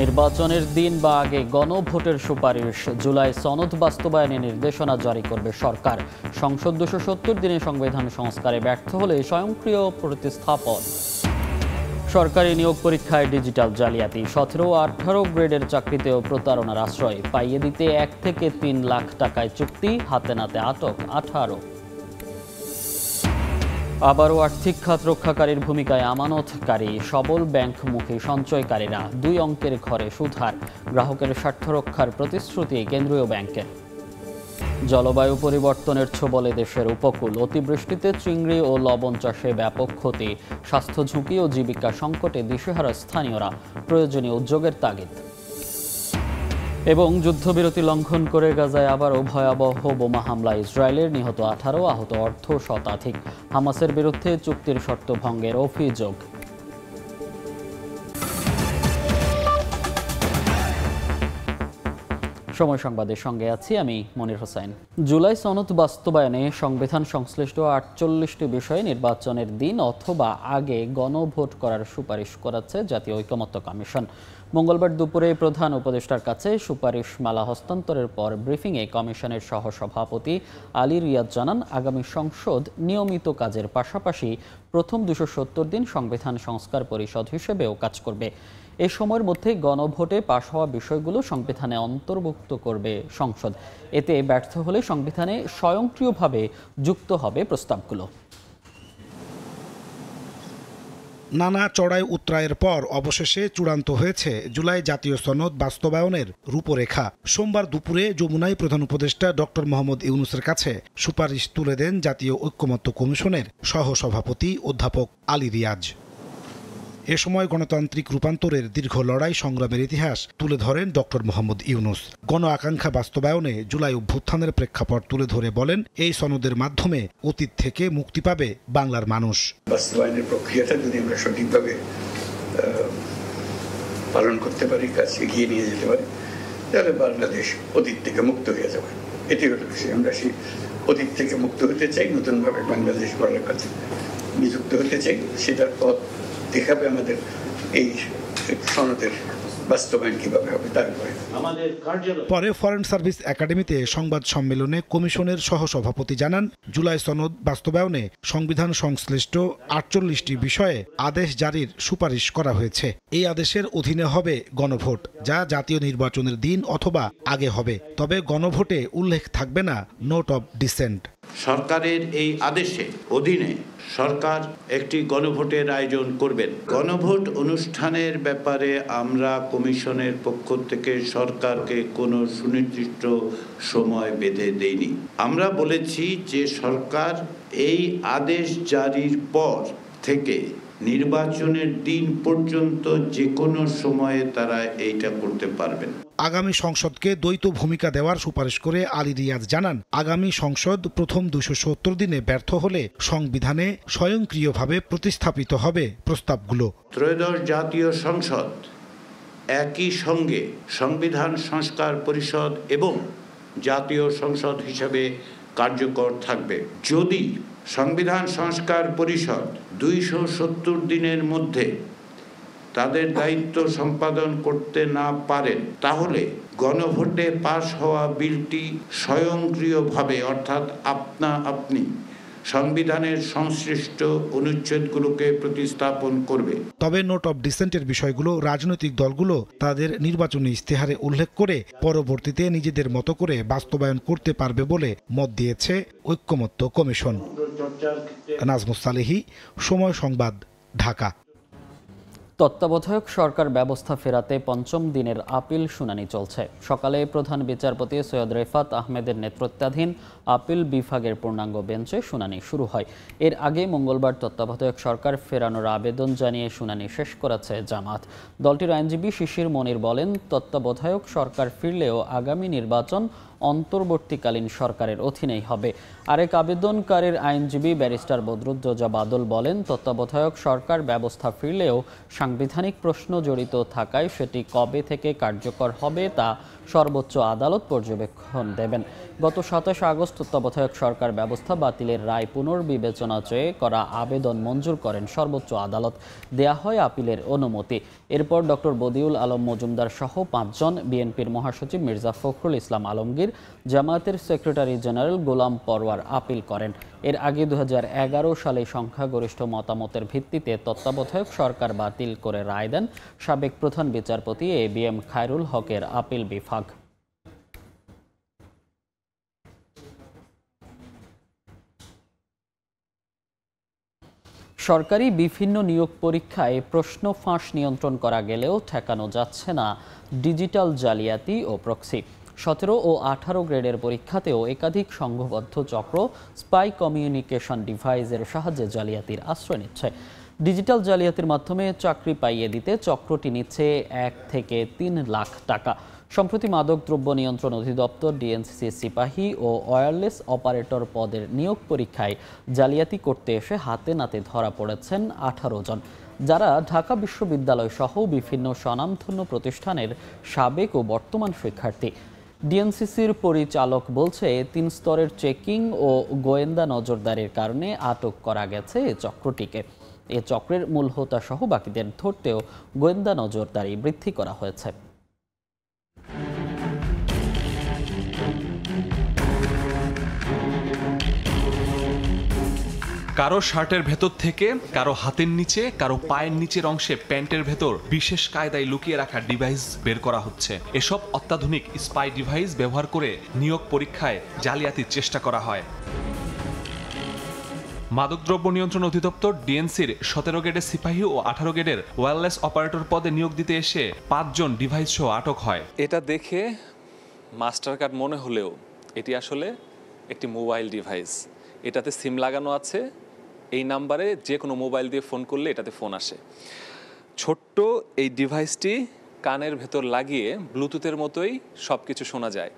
নির্বাচনের দিন বা আগে গণভোটের সুপারিশ, জুলাই সনদ বাস্তবায়নে নির্দেশনা জারি করবে সরকার। সংসদ ২৭০ দিনে সংবিধান সংস্কারে ব্যর্থ হলে স্বয়ংক্রিয় প্রতিস্থাপন। সরকারি নিয়োগ পরীক্ষায় ডিজিটাল জালিয়াতি, ১৭ ও ১৮ গ্রেডের চাকরিতেও প্রতারণার আশ্রয়। পাইয়ে দিতে ১ থেকে ৩ লাখ টাকায় চুক্তি, হাতে নাতে আটক ১৮। আবারও আর্থিক খাত রক্ষাকারীর ভূমিকায় আমানতকারী সবল ব্যাংকমুখী সঞ্চয়কারীরা। ২ অঙ্কের ঘরে সুদ হার, গ্রাহকের স্বার্থ রক্ষার প্রতিশ্রুতি কেন্দ্রীয় ব্যাংকের। জলবায়ু পরিবর্তনের ছোবলে দেশের উপকূল, অতিবৃষ্টিতে চিংড়ি ও লবণ চাষে ব্যাপক ক্ষতি, স্বাস্থ্য ঝুঁকি ও জীবিকা সংকটে দিশেহারা স্থানীয়রা, প্রয়োজনীয় উদ্যোগের তাগিদ। এবং যুদ্ধবিরতি লঙ্ঘন করে গাজায় আবারও ভয়াবহ বোমা হামলা, ইসরায়েলের নিহত ১৮, আহত অর্ধ শতাধিক। হামাসের বিরুদ্ধে চুক্তির শর্ত ভঙ্গের অভিযোগ। সময় সংবাদের সঙ্গে আছি আমি মনির হোসেন। জুলাই সনদ বাস্তবায়নে সংবিধান সংশ্লিষ্ট ৪৮টি বিষয়ে নির্বাচনের দিন অথবা আগে গণভোট করার সুপারিশ করেছে জাতীয় ঐকমত্য কমিশন। মঙ্গলবার দুপুরে প্রধান উপদেষ্টার কাছে সুপারিশ মালা হস্তান্তরের পর ব্রিফিংয়ে কমিশনের সহসভাপতি আলী রিয়াদ জানান, আগামী সংসদ নিয়মিত কাজের পাশাপাশি প্রথম ২৭০ দিন সংবিধান সংস্কার পরিষদ হিসেবেও কাজ করবে। এ সময়ের মধ্যে গণভোটে পাশ হওয়া বিষয়গুলো সংবিধানে অন্তর্ভুক্ত করবে সংসদ। এতে ব্যর্থ হলে সংবিধানে স্বয়ংক্রিয়ভাবে যুক্ত হবে প্রস্তাবগুলো। নানা চড়াই উতরাইয়ের পর অবশেষে চূড়ান্ত হয়েছে জুলাই জাতীয় সনদ বাস্তবায়নের রূপরেখা। সোমবার দুপুরে যমুনায় প্রধান উপদেষ্টা ডক্টর মোহাম্মদ ইউনূসের কাছে সুপারিশ তুলে দেন জাতীয় ঐকমত্য কমিশনের সহসভাপতি অধ্যাপক আলী রিয়াজ। এ সময় গণতান্ত্রিক রূপান্তরের দীর্ঘ লড়াই সংগ্রামের ইতিহাস তুলে ধরেন ডক্টর মোহাম্মদ ইউনূস। গণ আকাঙ্ক্ষা বাস্তবায়নে জুলাই অভ্যুত্থানের প্রেক্ষাপট তুলে ধরে বলেন, এই সনদের মাধ্যমে অতীত থেকে মুক্তি পাবে বাংলার মানুষ। বাস্তবায়নের প্রক্রিয়াটা যদি আমরা সঠিকভাবে পালন করতে পারি, কাজ এগিয়ে নিয়ে যেতে পারি, তাহলে বাংলাদেশ অতীত থেকে মুক্ত হয়ে যাবে। এটি হলো বিষয়। আমরা সেই অতীত থেকে মুক্ত হতে চাই, নতুনভাবে বাংলাদেশ গড়ার কাছে নিযুক্ত হতে চাই। সেটার পথ দেখাবে আমাদের এই সনদের বাস্তবায়ন কিভাবে হবে তার উপরে। পরে ফরেন সার্ভিস একাডেমিতে সংবাদ সম্মেলনে কমিশনের সহসভাপতি জানান, জুলাই সনদ বাস্তবায়নে সংবিধান সংশ্লিষ্ট ৪৮টি বিষয়ে আদেশ জারির সুপারিশ করা হয়েছে। এই আদেশের অধীনে হবে গণভোট, যা জাতীয় নির্বাচনের দিন অথবা আগে হবে। তবে গণভোটে উল্লেখ থাকবে না নোট অব ডিসেন্ট। সরকারের এই আদেশে অধীনে সরকার একটি গণভোটের আয়োজন করবেন। গণভোট অনুষ্ঠানের ব্যাপারে আমরা কমিশনের পক্ষ থেকে সরকারকে কোনো সুনির্দিষ্ট সময় বেঁধে দেইনি। আমরা বলেছি যে সরকার এই আদেশ জারির পর থেকে নির্বাচনের দিন পর্যন্ত যে কোনো সময়ে তারা এইটা করতে পারবেন। আগামী সংসদকে দ্বৈত ভূমিকা দেওয়ার সুপারিশ করে আলী রিয়াজ জানান, আগামী সংসদ প্রথম ২৭০ দিনে ব্যর্থ হলে সংবিধানে স্বয়ংক্রিয়ভাবে প্রতিস্থাপিত হবে প্রস্তাবগুলো। ত্রয়োদশ জাতীয় সংসদ একই সঙ্গে সংবিধান সংস্কার পরিষদ এবং জাতীয় সংসদ হিসাবে কার্যকর থাকবে। যদি সংবিধান সংস্কার পরিষদ ২৭০ দিনের মধ্যে তাদের দায়িত্ব সম্পাদন করতে না পারেন, তাহলে গণভোটে পাশ হওয়া বিলটি স্বয়ংক্রিয়ভাবে অর্থাৎ আপনি সংবিধানের সংশ্লিষ্ট অনুচ্ছেদগুলোকে প্রতিস্থাপন করবে। তবে নোট অব ডিসেন্টের বিষয়গুলো রাজনৈতিক দলগুলো তাদের নির্বাচনী ইশতেহারে উল্লেখ করে পরবর্তীতে নিজেদের মতো করে বাস্তবায়ন করতে পারবে বলে মত দিয়েছে ঐকমত্য কমিশন। নাজমুস সালেহী, সময় সংবাদ, ঢাকা। তত্ত্বাবধায়ক সরকার ব্যবস্থা ফেরাতে পঞ্চম দিনের আপিল শুনানি চলছে। সকালে প্রধান বিচারপতি সৈয়দ রেফাত আহমেদের নেতৃত্বাধীন আপিল বিভাগের পূর্ণাঙ্গ বেঞ্চে শুনানি শুরু হয়। এর আগে মঙ্গলবার তত্ত্বাবধায়ক সরকার ফেরানোর আবেদন জানিয়ে শুনানি শেষ করেছে জামাত। দলটির আইনজীবী শিশির মনির বলেন, তত্ত্বাবধায়ক সরকার ফিরলেও আগামী নির্বাচন অন্তর্বর্তীকালীন সরকারের অধীনেই হবে। আরেক আবেদনকারীর আইনজীবী ব্যারিস্টার বদরুদ্দোজা বাদল বলেন, তত্ত্বাবধায়ক সরকার ব্যবস্থা ফিরলেও সাংবিধানিক প্রশ্ন জড়িত থাকায় সেটি কবে থেকে কার্যকর হবে তা সর্বোচ্চ আদালত পর্যবেক্ষণ দেবেন। গত ২৭ আগস্ট তত্ত্বাবধায়ক সরকার ব্যবস্থা বাতিলের রায় পুনর্বিবেচনা চেয়ে করা আবেদন মঞ্জুর করেন সর্বোচ্চ আদালত। দেয়া হয় আপিলের অনুমতি। এরপর ডক্টর বদিউল আলম মজুমদার সহ ৫ জন, বিএনপির মহাসচিব মির্জা ফখরুল ইসলাম আলমগীর, জামায়াতের সেক্রেটারি জেনারেল গোলাম পরওয়ার আপিল করেন। এর আগে ২০১১ সালে সংখ্যাগরিষ্ঠ মতামতের ভিত্তিতে তত্ত্বাবধায়ক সরকার বাতিল করে রায় দেন সাবেক প্রধান বিচারপতি ABM খায়রুল হকের আপিল বিভাগ। সরকারি বিভিন্ন নিয়োগ পরীক্ষায় প্রশ্ন ফাঁস নিয়ন্ত্রণ করা গেলেও ঠেকানো যাচ্ছে না ডিজিটাল জালিয়াতি ও প্রক্সি। ১৭ ও ১৮ গ্রেডের পরীক্ষাতেও একাধিক সংঘবদ্ধ চক্র স্পাই কমিউনিকেশন ডিভাইসের সাহায্যে জালিয়াতির আশ্রয় নিচ্ছে। ডিজিটাল জালিয়াতির মাধ্যমে চাকরি পাইয়ে দিতে চক্রটি নিচ্ছে ১ থেকে ৩ লাখ টাকা। সম্প্রতি মাদকদ্রব্য নিয়ন্ত্রণ অধিদপ্তর ডিএনসিসি সিপাহী ও ওয়্যারলেস অপারেটর পদের নিয়োগ পরীক্ষায় জালিয়াতি করতে এসে হাতে নাতে ধরা পড়েছেন ১৮ জন, যারা ঢাকা বিশ্ববিদ্যালয় সহ বিভিন্ন স্বনামধন্য প্রতিষ্ঠানের সাবেক ও বর্তমান শিক্ষার্থী। ডিএনসিসির পরিচালক বলছে, ৩ স্তরের চেকিং ও গোয়েন্দা নজরদারির কারণে আটক করা গেছে এ চক্রটিকে। এ চক্রের মূল হোতা সহ বাকিদের ধরতেও গোয়েন্দা নজরদারি বৃদ্ধি করা হয়েছে। কারো শার্টের ভেতর থেকে, কারো হাতের নিচে, কারো পায়ের নিচের অংশে প্যান্টের ভেতর বিশেষ কায়দায় লুকিয়ে রাখা ডিভাইস বের করা হচ্ছে। এসব অত্যাধুনিক স্পাই ডিভাইস ব্যবহার করে নিয়োগ পরীক্ষায় জালিয়াতির চেষ্টা করা হয়। মাদকদ্রব্য নিয়ন্ত্রণ অধিদপ্তর ডিএনসির ১৭ গ্রেডের সিপাহী ও ১৮ গ্রেডের ওয়্যারলেস অপারেটর পদে নিয়োগ দিতে এসে ৫ জন ডিভাইস সহ আটক হয়। এটা দেখে মাস্টার কার্ড মনে হলেও এটি আসলে একটি মোবাইল ডিভাইস। এটাতে সিম লাগানো আছে। এই নাম্বারে যে কোনো মোবাইল দিয়ে ফোন করলে এটাতে ফোন আসে। ছোট্ট এই ডিভাইসটি কানের ভেতর লাগিয়ে ব্লুটুথের মতোই সব কিছু শোনা যায়।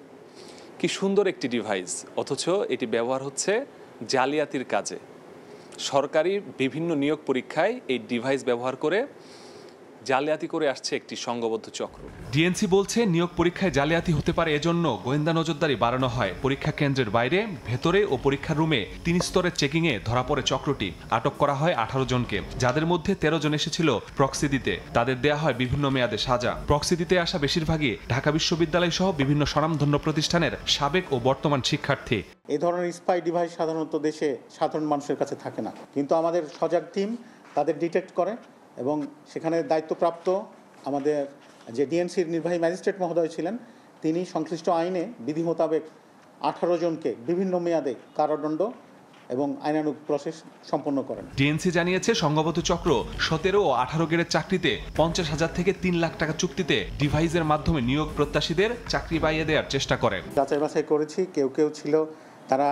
কি সুন্দর একটি ডিভাইস, অথচ এটি ব্যবহার হচ্ছে জালিয়াতির কাজে। সরকারি বিভিন্ন নিয়োগ পরীক্ষায় এই ডিভাইস ব্যবহার করে জালিয়াতি করে আসছে একটি সংঘবদ্ধ চক্র। ডিএনসি বলছে, নিয়োগ পরীক্ষায় জালিয়াতি হতে পারে, এজন্য গোয়েন্দা নজরদারি বাড়ানো হয়। পরীক্ষা কেন্দ্রের বাইরে, ভেতরে ও পরীক্ষার রুমে ৩ স্তরের চেকিংয়ে ধরা পড়ে চক্রটি। আটক করা হয় ১৮ জনকে, যাদের মধ্যে ১৩ জন এসেছিল প্রক্সি দিতে। তাদের দেয়া হয় বিভিন্ন মেয়াদে সাজা। প্রক্সি দিতে আসা বেশিরভাগই ঢাকা বিশ্ববিদ্যালয় সহ বিভিন্ন স্বনামধন্য প্রতিষ্ঠানের সাবেক ও বর্তমান শিক্ষার্থী। এই ধরনের স্পাই ডিভাইস সাধারণত দেশে সাধারণ মানুষের কাছে থাকে না, কিন্তু আমাদের সজাগ টিম তাদের ডিটেক্ট করে এবং সেখানে দায়িত্বপ্রাপ্ত আমাদের যে ডিএনসির নির্বাহী ম্যাজিস্ট্রেট মহোদয় ছিলেন, তিনি সংশ্লিষ্ট আইনে বিধি মোতাবেক ১৮ জনকে বিভিন্ন মেয়াদে কারাদণ্ড এবং আইনানুগ প্রসেস সম্পন্ন করেন। ডিএনসি জানিয়েছে, সংঘবদ্ধ চক্র ১৭ ও ১৮ গ্রেডের চাকরিতে ৫০,০০০ থেকে ৩ লাখ টাকা চুক্তিতে ডিভাইসের মাধ্যমে নিয়োগ প্রত্যাশীদের চাকরি পাইয়ে দেওয়ার চেষ্টা করে। যাচাই বাছাই করেছি, কেউ কেউ ছিল তারা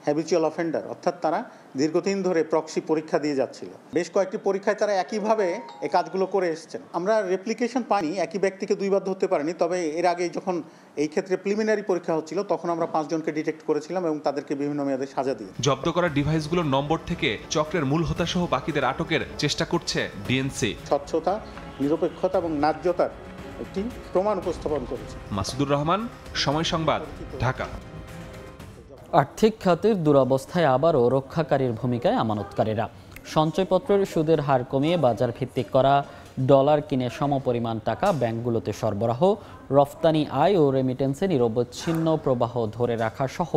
হ্যাবিচুয়াল অফেন্ডার, অর্থাৎ তারা দীর্ঘদিন ধরে প্রক্সি পরীক্ষা দিয়ে যাচ্ছিল। বেশ কয়েকটি পরীক্ষায় তারা একইভাবে এই কাজগুলো করে এসেছেন। আমরা রেপ্লিকেশন পাইনি, একই ব্যক্তিকে দুইবার ধরতে পারিনি, তবে এর আগে যখন এই ক্ষেত্রে প্রিলিমিনারি পরীক্ষা হচ্ছিল তখন আমরা ৫ জনকে ডিটেক্ট করেছিলাম এবং তাদেরকে বিভিন্ন মেয়াদে সাজা দিই। জব্দ করা ডিভাইসগুলোর নম্বর থেকে চক্রের মূল হোতা সহ বাকিদের আটকের চেষ্টা করছে ডিএনসি। স্বচ্ছতা, নিরপেক্ষতা এবং ন্যায্যতার একটি প্রমাণ উপস্থাপন করেছে। মাসুদুর রহমান, সময় সংবাদ, ঢাকা। আর্থিক খাতের দুরবস্থায় আবারও রক্ষাকারীর ভূমিকায় আমানতকারীরা। সঞ্চয়পত্রের সুদের হার কমিয়ে বাজার ভিত্তিক করা ডলার কিনে সমপরিমাণ টাকা ব্যাংকগুলোতে সরবরাহ, রফতানি আয় ও রেমিটেন্সে নিরবচ্ছিন্ন প্রবাহ ধরে রাখা সহ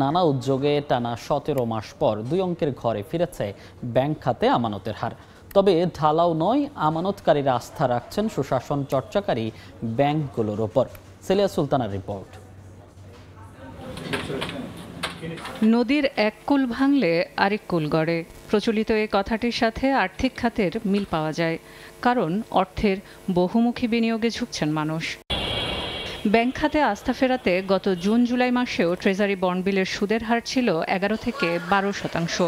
নানা উদ্যোগে টানা ১৭ মাস পর ২ অঙ্কের ঘরে ফিরেছে ব্যাংক খাতে আমানতের হার। তবে ঢালাও নয়, আমানতকারীরা আস্থা রাখছেন সুশাসন চর্চাকারী ব্যাংকগুলোর ওপর। সেলিয়া সুলতানার রিপোর্ট। নদীর এক কূল ভাঙলে আরেক কূল গড়ে, প্রচলিত এই কথাটির সাথে আর্থিক খাতের মিল পাওয়া যায়, কারণ অর্থের বহুমুখী বিনিয়োগে ঝুঁকছেন মানুষ। ব্যাংক খাতে আস্থা ফেরাতে গত জুন জুলাই মাসেও ট্রেজারি বন্ড বিলের সুদের হার ছিল ১১ থেকে ১২%।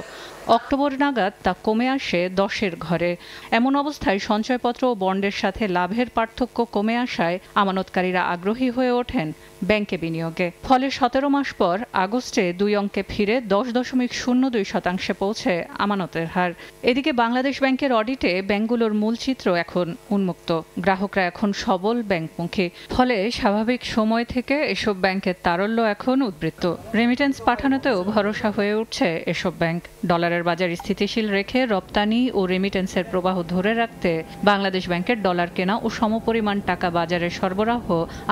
অক্টোবর নাগাদ তা কমে আসে 10-এর ঘরে। এমন অবস্থায় সঞ্চয়পত্র ও বন্ডের সাথে লাভের পার্থক্য কমে আসায় আমানতকারীরা আগ্রহী হয়ে ওঠেন ব্যাংকে বিনিয়োগে। ফলে 17 মাস পর আগস্টে 2 অঙ্কে ফিরে 10.02% পৌঁছে আমানতের হার। এদিকে বাংলাদেশ ব্যাংকের অডিটে ব্যাংকগুলোর মূল চিত্র এখন উন্মুক্ত। গ্রাহকরা এখন সবল ব্যাংকমুখী। ফলে স্বাভাবিক সময় থেকে এসব ব্যাংকের তারল্য এখন উদ্বৃত্ত। রেমিটেন্স পাঠানোতেও ভরসা হয়ে উঠছে এসব ব্যাংক। ডলারের বাজার স্থিতিশীল রেখে রপ্তানি ও রেমিটেন্সের প্রবাহ ধরে রাখতে বাংলাদেশ ব্যাংকের ডলার কেনা ও সমপরিমাণ টাকা বাজারে সরবরাহ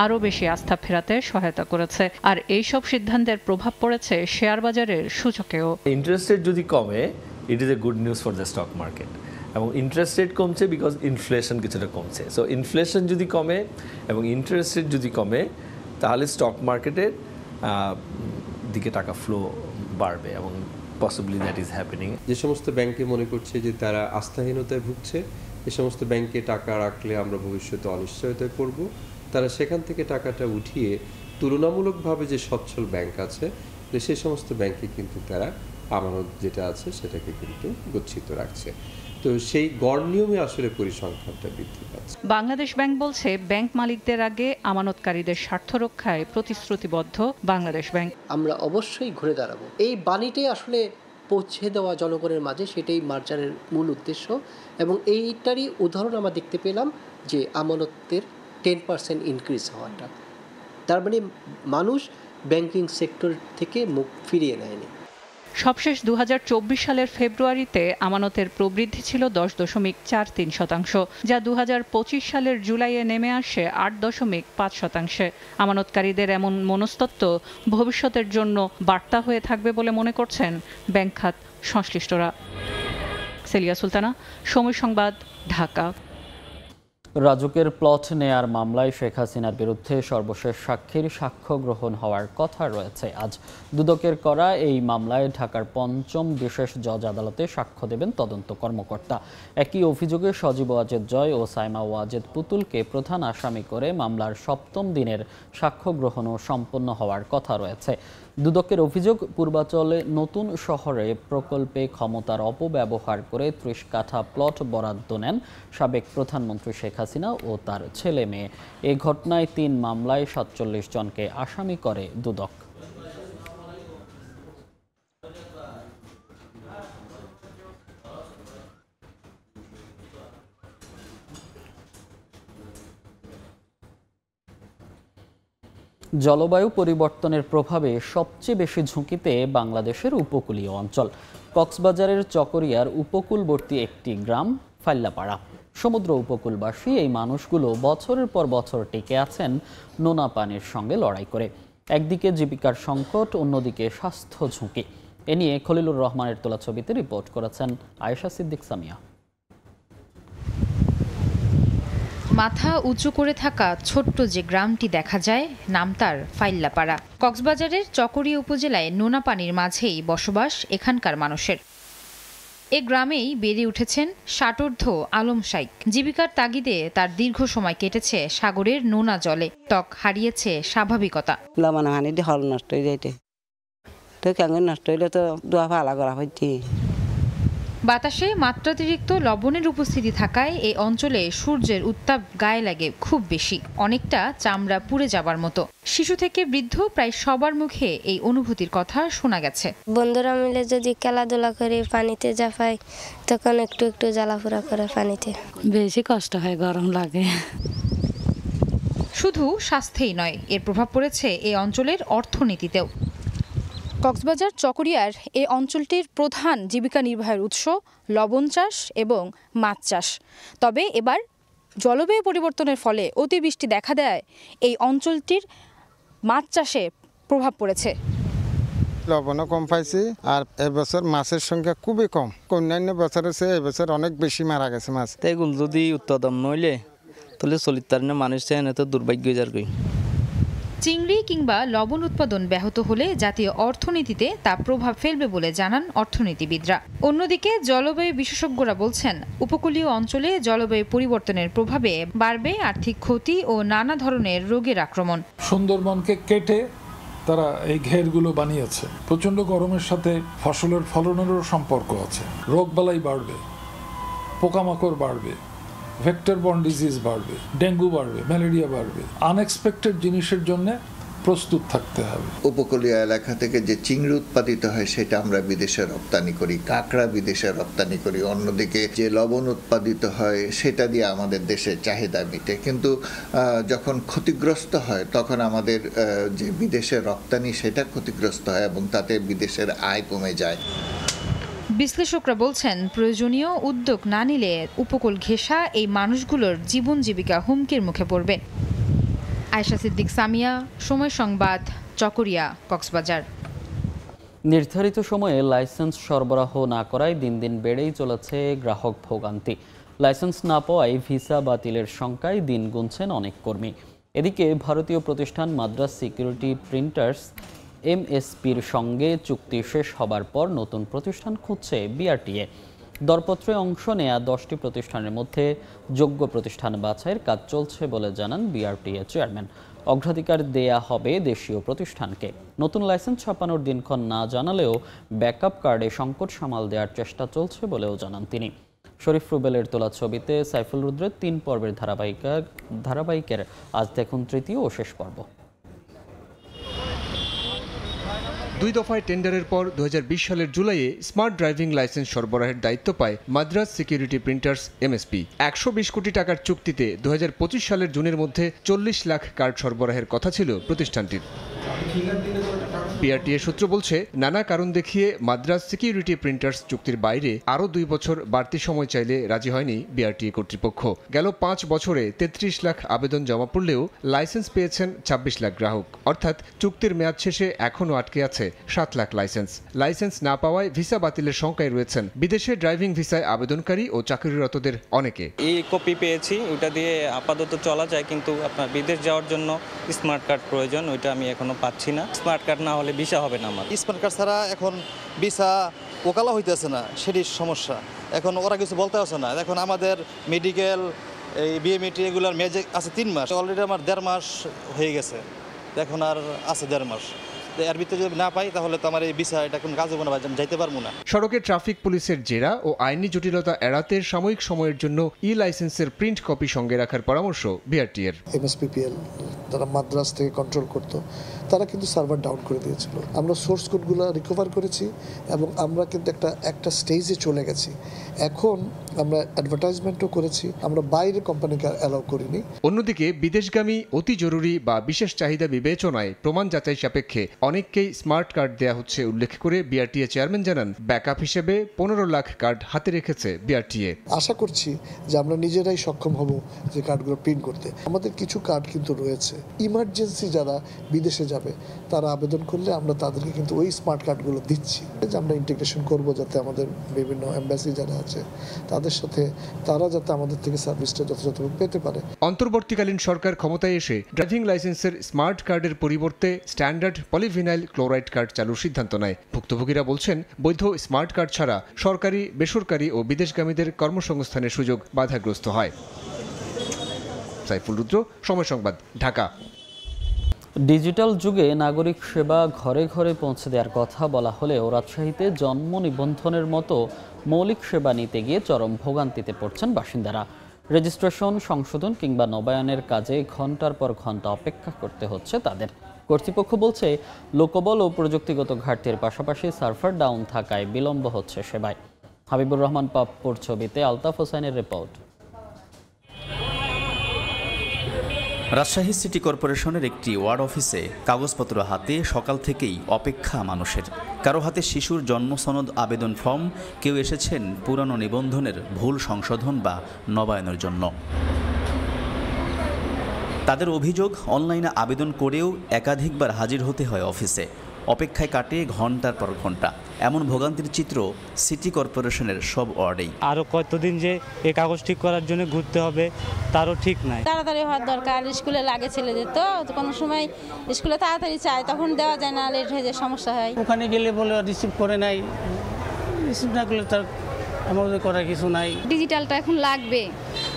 আরও বেশি আস্থা ফেরাতে সহায়তা করেছে। আর এই সব সিদ্ধান্তের প্রভাব পড়েছে শেয়ার বাজারের সূচকেও। ইন্টারেস্ট রেট যদি কমে, it is a good news for the stock market. এবং ইন্টারেস্ট রেট কমছে বিকজ ইনফ্লেশন কিছুটা কমছে। সো ইনফ্লেশন যদি কমে এবং ইন্টারেস্ট রেট যদি কমে, তাহলে স্টক মার্কেটের দিকে টাকা ফ্লো বাড়বে এবং পসিবলি দ্যাট ইজ হ্যাপেনিং। যে সমস্ত ব্যাংকে মনে করছে যে তারা আস্থাহীনতায় ভুগছে, এ সমস্ত ব্যাংকে টাকা রাখলে আমরা ভবিষ্যতে অনিশ্চয়তায় পড়ব, তারা সেখান থেকে টাকাটা উঠিয়ে তুলনামূলকভাবে যে সচ্ছল ব্যাংক আছে সে সমস্ত ব্যাংকে কিন্তু তারা আমানত যেটা আছে সেটাকে কিন্তু গচ্ছিত রাখছে। তো সেই গড় নিয়মে আসলে পরিসংখ্যানটা বৃদ্ধি পাচ্ছে। বাংলাদেশ ব্যাংক বলছে ব্যাংক মালিকদের আগে আমানতকারীদের স্বার্থ রক্ষায় প্রতিশ্রুতিবদ্ধ বাংলাদেশ ব্যাংক। আমরা অবশ্যই ঘুরে দাঁড়াবো। এই বাণীটাই আসলে পৌঁছে দেওয়া জনগণের মাঝে, সেটাই মার্জারের মূল উদ্দেশ্য। এবং এইটারই উদাহরণ আমরা দেখতে পেলাম যে আমানতের 10% ইনক্রিজ হওয়াটা। তার মানে মানুষ ব্যাংকিং সেক্টর থেকে মুখ ফিরিয়ে নেয়নি। সবশেষ 2024 সালের ফেব্রুয়ারিতে আমানতের প্রবৃদ্ধি ছিল 10.43%, যা 2025 সালের জুলাইয়ে নেমে আসে 8.5%। আমানতকারীদের এমন মনস্তত্ত্ব ভবিষ্যতের জন্য বার্তা হয়ে থাকবে বলে মনে করছেন ব্যাংক খাত সংশ্লিষ্টরা। সেলিয়া সুলতানা, সময় সংবাদ, ঢাকা। রাজুকের প্লট নেয়ার মামলায় শেখ হাসিনার বিরুদ্ধে সর্বশেষ সাক্ষীর সাক্ষ্য গ্রহণ হওয়ার কথা রয়েছে আজ। দুদকের করা এই মামলায় ঢাকার 5ম বিশেষ জজ আদালতে সাক্ষ্য দেবেন তদন্ত কর্মকর্তা। একই অভিযোগে সজীব ওয়াজেদ জয় ও সাইমা ওয়াজেদ পুতুলকে প্রধান আসামি করে মামলার 7ম দিনের সাক্ষ্য গ্রহণও সম্পন্ন হওয়ার কথা রয়েছে। দুদকের অভিযোগ, পূর্বাচলে নতুন শহরে প্রকল্পে ক্ষমতার অপব্যবহার করে 30 কাঠা প্লট বরাদ্দ নেন সাবেক প্রধানমন্ত্রী শেখ হাসিনা ও তার ছেলে মেয়ে। এ ঘটনায় 3 মামলায় 47 জনকে আসামি করে দুদক। জলবায়ু পরিবর্তনের প্রভাবে সবচেয়ে বেশি ঝুঁকিতে বাংলাদেশের উপকূলীয় অঞ্চল। কক্সবাজারের চকরিয়ার উপকূলবর্তী একটি গ্রাম ফাইল্লাপাড়া। সমুদ্র উপকূলবাসী এই মানুষগুলো বছরের পর বছর টিকে আছেন নোনা পানির সঙ্গে লড়াই করে। একদিকে জীবিকার সংকট, অন্যদিকে স্বাস্থ্য ঝুঁকি। এ নিয়ে খলিলুর রহমানের তোলা ছবিতে রিপোর্ট করেছেন আয়েশা সিদ্দিক সামিয়া। মাথা উঁচু করে থাকা ছোট্ট যে গ্রামটি দেখা যায়, নাম তার ফাইল্লাপাড়া। কক্সবাজারের চকরিয়া উপজেলায় নোনা পানির মাঝেই বসবাস এখানকার মানুষের। এ গ্রামেই বেড়ে উঠেছেন ষাটোর্ধ্ব আলম শাইক। জীবিকার তাগিদে তার দীর্ঘ সময় কেটেছে সাগরের নোনা জলে। ত্বক হারিয়েছে স্বাভাবিকতা। নষ্ট হয়ে যাইতে তো কেমন নষ্ট হইলে তো দোয়া ভালা করা হইতে। বাতাসে মাত্রাতিরিক্ত লবণের উপস্থিতি থাকায় এই অঞ্চলে সূর্যের উত্তাপ গায়ে লাগে খুব বেশি, অনেকটা চামড়া পুড়ে যাবার মতো। শিশু থেকে বৃদ্ধ প্রায় সবার মুখে এই অনুভূতির কথা শোনা গেছে। বন্ধুরা মিলে যদি খেলাধুলা করে পানিতে জাফাই, তখন একটু একটু জ্বালাফোড়া করে পানিতে। বেশি কষ্ট হয়, গরম লাগে। শুধু স্বাস্থ্যেই নয়, এর প্রভাব পড়েছে এই অঞ্চলের অর্থনীতিতেও। কক্সবাজার চকরিয়ার এই অঞ্চলটির প্রধান জীবিকা নির্বাহের উৎস লবণ চাষ এবং মাছ চাষ। তবে এবার জলবায়ু পরিবর্তনের ফলে অতিবৃষ্টি দেখা দেয় এই অঞ্চলটির মাছ চাষে প্রভাব পড়েছে। লবণও কম পাইছি, আর এবছর মাছের সংখ্যা খুবই কম। অন্যান্য বছরের চেয়ে এবছর অনেক বেশি মারা গেছে মাছ। এগুলো যদি উৎপাদন নইলে তাহলে চলিত মানুষ চায় না, তো দুর্ভাগ্য যার কই। চিংড়ি কিংবা লবণ উৎপাদন ব্যাহত হলে জাতীয় অর্থনীতিতে তা প্রভাব ফেলবে বলে জানান অর্থনীতিবিদরা। অন্যদিকে জলবায়ু বিশেষজ্ঞরা বলছেন, উপকূলীয় অঞ্চলে জলবায়ু পরিবর্তনের প্রভাবে বাড়বে আর্থিক ক্ষতি ও নানা ধরনের রোগের আক্রমণ। সুন্দরবনকে কেটে তারা এই ঘেরগুলো বানিয়েছে। প্রচণ্ড গরমের সাথে ফসলের ফলনেরও সম্পর্ক আছে। রোগবালাই বাড়বে, পোকামাকড় বাড়বে, ভেক্টর বর্ন ডিজিজ বাড়বে, ডেঙ্গু বাড়বে, ম্যালেরিয়া বাড়বে। আনএক্সপেক্টেড জিনিসের জন্য প্রস্তুত থাকতে হবে। উপকূলীয় এলাকা থেকে যে চিংড়ি উৎপাদিত হয় সেটা আমরা বিদেশে রপ্তানি করি, কাঁকড়া বিদেশে রপ্তানি করি, অন্যদিকে যে লবণ উৎপাদিত হয় সেটা দিয়ে আমাদের দেশের চাহিদা মিটে। কিন্তু যখন ক্ষতিগ্রস্ত হয় তখন আমাদের যে বিদেশে রপ্তানি সেটা ক্ষতিগ্রস্ত হয় এবং তাতে বিদেশের আয় কমে যায়। বিশ্লেষকরা বলছেন, প্রয়োজনীয় উদ্যোগ না নিলে উপকূল ঘেঁষা এই মানুষগুলোর জীবন জীবিকা হুমকির মুখে পড়বে। আয়েশা সিদ্দিক, সামিয়া, সময় সংবাদ, চকরিয়া, কক্সবাজার। নির্ধারিত সময়ে লাইসেন্স সরবরাহ না করায় দিন দিন বেড়েই চলেছে গ্রাহক ভোগান্তি। লাইসেন্স না পাওয়ায় ভিসা বাতিলের শঙ্কায় দিন গুনছেন অনেক কর্মী। এদিকে ভারতীয় প্রতিষ্ঠান মাদ্রাজ সিকিউরিটি প্রিন্টার্স MSPর সঙ্গে চুক্তি শেষ হবার পর নতুন প্রতিষ্ঠান খুঁজছে BRTA। দরপত্রে অংশ নেয়া 10টি প্রতিষ্ঠানের মধ্যে যোগ্য প্রতিষ্ঠান বাছাইয়ের কাজ চলছে বলে জানান BRTA চেয়ারম্যান। অগ্রাধিকার দেয়া হবে দেশীয় প্রতিষ্ঠানকে। নতুন লাইসেন্স ছাপানোর দিনক্ষণ না জানালেও ব্যাকআপ কার্ডে সংকট সামাল দেওয়ার চেষ্টা চলছে বলেও জানান তিনি। শরীফ রুবেলের তোলা ছবিতে সাইফুল রুদ্রের 3 পর্বের ধারাবাহিকের আজ দেখুন তৃতীয় ও শেষ পর্ব। 2 দফায় টেন্ডারের পর 2020 সালের জুলাইয়ে স্মার্ট ড্রাইভিং লাইসেন্স সরবরাহের দায়িত্ব পায় মাদ্রাজ সিকিউরিটি প্রিন্টার্স MSP। 120 কোটি টাকার চুক্তিতে 2025 সালের জুনের মধ্যে 40 লাখ কার্ড সরবরাহের কথা ছিল প্রতিষ্ঠানটির। BRTA সূত্র বলছে, নানা কারণ দেখিয়ে মাদ্রাজ সিকিউরিটি প্রিন্টার্স চুক্তির বাইরে আরও 2 বছর বাড়তি সময় চাইলে রাজি হয়নি BRTA কর্তৃপক্ষ। গেল 5 বছরে 33 লাখ আবেদন জমা পড়লেও লাইসেন্স পেয়েছেন 26 লাখ গ্রাহক। অর্থাৎ চুক্তির মেয়াদ শেষে এখনও আটকে আছে 7 লাখ লাইসেন্স না পাওয়ায় ভিসা বাতিলের শঙ্কায় রয়েছেন বিদেশে ড্রাইভিং ভিসায় আবেদনকারী ও চাকরিরতদের অনেকে। এই কপি পেয়েছি, ওটা দিয়ে আপাতত চলা যায়, কিন্তু আপনার বিদেশ যাওয়ার জন্য স্মার্ট কার্ড প্রয়োজন, ওইটা আমি এখনো পাচ্ছি না। স্মার্ট কার্ড না হলে ভিসা হবে না আমার। স্মার্ট কার্ড ছাড়া এখন ভিসা ওকালা হইতেছে না, সেটি সমস্যা। এখন ওরা কিছু বলতে আসে না। এখন আমাদের মেডিকেল এই BMET এগুলার মেয়াদ আছে 3 মাস, অলরেডি আমার 1.5 মাস হয়ে গেছে, এখন আর আছে 1.5 মাস। এর ভিতরে যদি না পাই তাহলে তো আমার এই ভিসা এটা কোন কাজ হবে না, যাইতে পারবো না। সড়কে ট্রাফিক পুলিশের জেরা ও আইনি জটিলতা এড়াতে সাময়িক সময়ের জন্য লাইসেন্সের প্রিন্ট কপি সঙ্গে রাখার পরামর্শ BRTA-র। MSPPL যারা মাদ্রাজ থেকে কন্ট্রোল করত তারা কিন্তু সার্ভার ডাউন করে দিয়েছিল। আমরা সোর্স কোডগুলো রিকভার করেছি এবং আমরা কিন্তু একটা স্টেজে চলে গেছি। এখন আমরা অ্যাডভার্টাইজমেন্টও করেছি, আমরা বাইরে কোম্পানিকে অ্যালাউ করিনি। অন্যদিকে বিদেশগামী অতি জরুরি বা বিশেষ চাহিদা বিবেচনায় প্রমাণ যাচাই সাপেক্ষে অনেককেই স্মার্ট কার্ড দেওয়া হচ্ছে উল্লেখ করে BRTA চেয়ারম্যান জানান, ব্যাকআপ হিসেবে 15 লাখ কার্ড হাতে রেখেছে BRTA। আশা করছি যে আমরা নিজেরাই সক্ষম হব যে কার্ডগুলো প্রিন্ট করতে। আমাদের কিছু কার্ড কিন্তু রয়েছে, ইমার্জেন্সি যারা বিদেশে যাবে তারা আবেদন করলে আমরা তাদেরকে কিন্তু ওই স্মার্ট কার্ডগুলো দিচ্ছি। আমরা ইন্টিগ্রেশন করব যাতে আমাদের বিভিন্ন এমবাসি যারা আছে তাদের সাথে তারা যাতে আমাদের থেকে সার্ভিসটা যথাযথভাবে পেতে পারে। অন্তর্বর্তীকালীন সরকার ক্ষমতায় এসে ড্রাইভিং লাইসেন্সের স্মার্ট কার্ডের পরিবর্তে স্ট্যান্ডার্ড পলিভিনাইল ক্লোরাইড কার্ড চালুর সিদ্ধান্ত নেয়। ভুক্তভোগীরা বলছেন, বৈধ স্মার্ট কার্ড ছাড়া সরকারি, বেসরকারি ও বিদেশগামীদের কর্মসংস্থানের সুযোগ বাধাগ্রস্ত হয়। সাইফুল রুদ্র, সময় সংবাদ, ঢাকা। ডিজিটাল যুগে নাগরিক সেবা ঘরে ঘরে পৌঁছে দেওয়ার কথা বলা হলেও রাজশাহীতে জন্ম নিবন্ধনের মতো মৌলিক সেবা নিতে গিয়ে চরম ভোগান্তিতে পড়ছেন বাসিন্দারা। রেজিস্ট্রেশন, সংশোধন কিংবা নবায়নের কাজে ঘন্টার পর ঘন্টা অপেক্ষা করতে হচ্ছে তাদের। কর্তৃপক্ষ বলছে, লোকবল ও প্রযুক্তিগত ঘাটতির পাশাপাশি সার্ভার ডাউন থাকায় বিলম্ব হচ্ছে সেবায়। হাবিবুর রহমান পাপ্পুর ছবিতে আলতাফ হোসেনের রিপোর্ট। রাজশাহী সিটি কর্পোরেশনের একটি ওয়ার্ড অফিসে কাগজপত্র হাতে সকাল থেকেই অপেক্ষা মানুষের। কারো হাতে শিশুর জন্ম সনদ আবেদন ফর্ম, কেউ এসেছেন পুরানো নিবন্ধনের ভুল সংশোধন বা নবায়নের জন্য। তাদের অভিযোগ, অনলাইনে আবেদন করেও একাধিকবার হাজির হতে হয় অফিসে। অপেক্ষায় কাটে ঘন্টার পর ঘন্টা। এমন ভোগান্তির চিত্র সিটি কর্পোরেশনের সব ওয়ার্ডেই। আরও কতদিন যে এই কাগজ ঠিক করার জন্য ঘুরতে হবে তারও ঠিক নাই। তাড়াতাড়ি হওয়ার দরকার, স্কুলে লাগে ছেলেদের, তো কোনো সময় স্কুলে তাড়াতাড়ি চায়, তখন দেওয়া যায় না, লেট হয়ে যায়, সমস্যা হয়। ওখানে গেলে বলে রিসিভ করে নাই, রিসিভ না করলে তার আমাদের করার কিছু নাই। ডিজিটালটা এখন লাগবে,